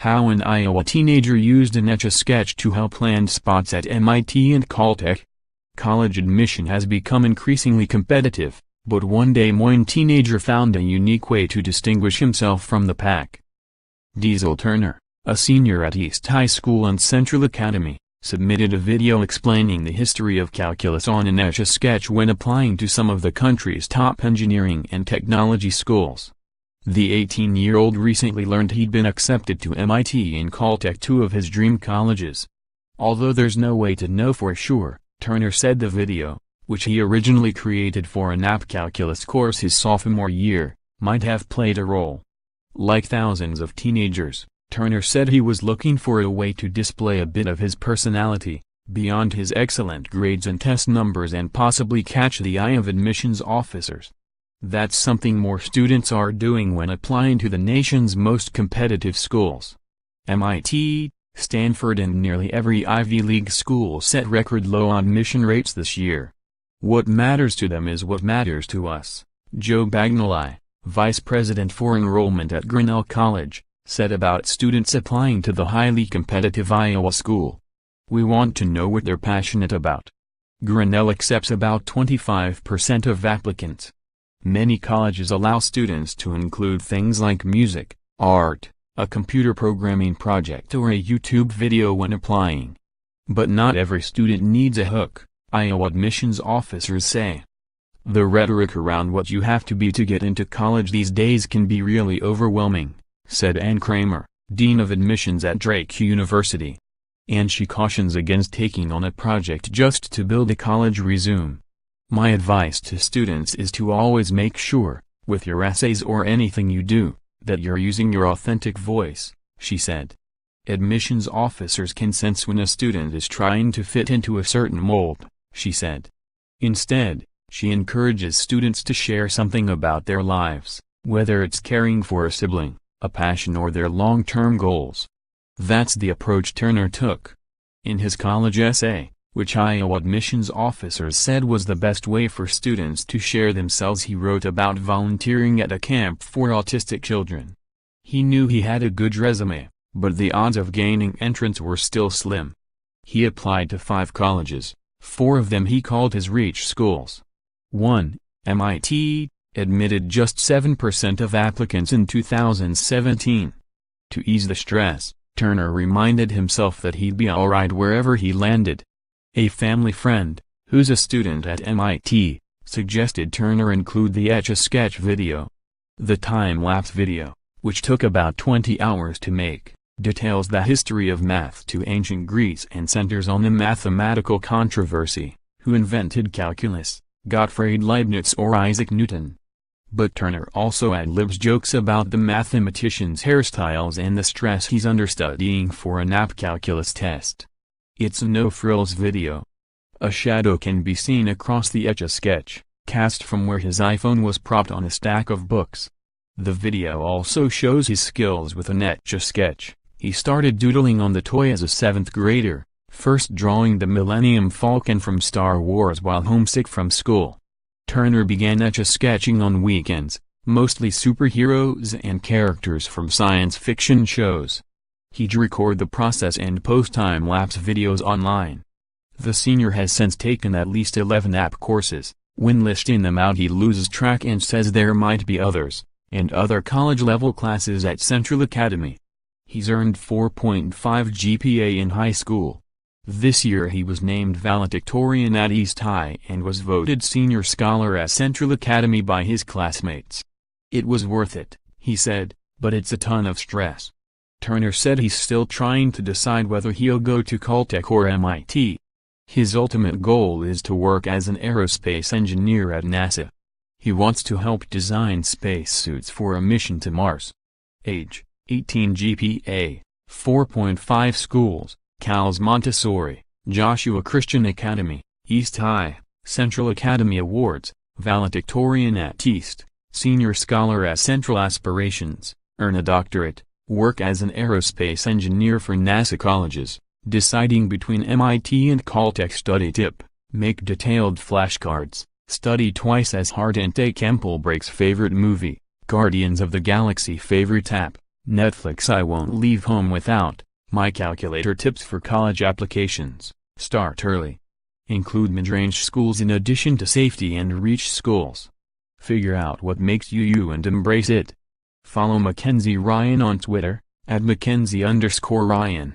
How an Iowa teenager used an Etch A Sketch to help land spots at MIT and Caltech. College admission has become increasingly competitive, but one Des Moines teenager found a unique way to distinguish himself from the pack. Dezell Turner, a senior at East High School and Central Academy, submitted a video explaining the history of calculus on an Etch A Sketch when applying to some of the country's top engineering and technology schools. The 18-year-old recently learned he'd been accepted to MIT and Caltech, two of his dream colleges. Although there's no way to know for sure, Turner said the video, which he originally created for an app calculus course his sophomore year, might have played a role. Like thousands of teenagers, Turner said he was looking for a way to display a bit of his personality, beyond his excellent grades and test numbers, and possibly catch the eye of admissions officers. That's something more students are doing when applying to the nation's most competitive schools. MIT, Stanford and nearly every Ivy League school set record low admission rates this year. What matters to them is what matters to us, Joe Bagnoli, vice president for enrollment at Grinnell College, said about students applying to the highly competitive Iowa school. We want to know what they're passionate about. Grinnell accepts about 25% of applicants. Many colleges allow students to include things like music, art, a computer programming project or a YouTube video when applying. But not every student needs a hook, Iowa admissions officers say. The rhetoric around what you have to be to get into college these days can be really overwhelming, said Ann Kramer, dean of admissions at Drake University. And she cautions against taking on a project just to build a college resume. My advice to students is to always make sure, with your essays or anything you do, that you're using your authentic voice, she said. Admissions officers can sense when a student is trying to fit into a certain mold, she said. Instead, she encourages students to share something about their lives, whether it's caring for a sibling, a passion or their long-term goals. That's the approach Turner took. In his college essay, which Iowa admissions officers said was the best way for students to share themselves, he wrote about volunteering at a camp for autistic children. He knew he had a good resume, but the odds of gaining entrance were still slim. He applied to 5 colleges, 4 of them he called his reach schools. 1, MIT, admitted just 7% of applicants in 2017. To ease the stress, Turner reminded himself that he'd be alright wherever he landed. A family friend, who's a student at MIT, suggested Turner include the Etch A Sketch video. The time-lapse video, which took about 20 hours to make, details the history of math to ancient Greece and centers on the mathematical controversy, who invented calculus, Gottfried Leibniz or Isaac Newton. But Turner also ad-libs jokes about the mathematician's hairstyles and the stress he's under studying for an app calculus test. It's a no-frills video. A shadow can be seen across the Etch A Sketch, cast from where his iPhone was propped on a stack of books. The video also shows his skills with an Etch A Sketch. He started doodling on the toy as a 7th grader, first drawing the Millennium Falcon from Star Wars while homesick from school. Turner began Etch A Sketching on weekends, mostly superheroes and characters from science fiction shows. He'd record the process and post time-lapse videos online. The senior has since taken at least 11 app courses. When listing them out he loses track and says there might be others, and other college-level classes at Central Academy. He's earned 4.5 GPA in high school. This year he was named valedictorian at East High and was voted senior scholar at Central Academy by his classmates. It was worth it, he said, but it's a ton of stress. Turner said he's still trying to decide whether he'll go to Caltech or MIT. His ultimate goal is to work as an aerospace engineer at NASA. He wants to help design spacesuits for a mission to Mars. Age, 18 GPA, 4.5 schools, Cal's Montessori, Joshua Christian Academy, East High, Central Academy Awards, valedictorian at East, senior scholar at Central Aspirations, earn a doctorate, work as an aerospace engineer for NASA colleges, deciding between MIT and Caltech. Study tip: make detailed flashcards, study twice as hard and take Emple Break's favorite movie, Guardians of the Galaxy favorite app, Netflix I won't leave home without. My calculator tips for college applications. Start early. Include mid-range schools in addition to safety and reach schools. Figure out what makes you you and embrace it. Follow Mackenzie Ryan on Twitter, @Mackenzie_Ryan.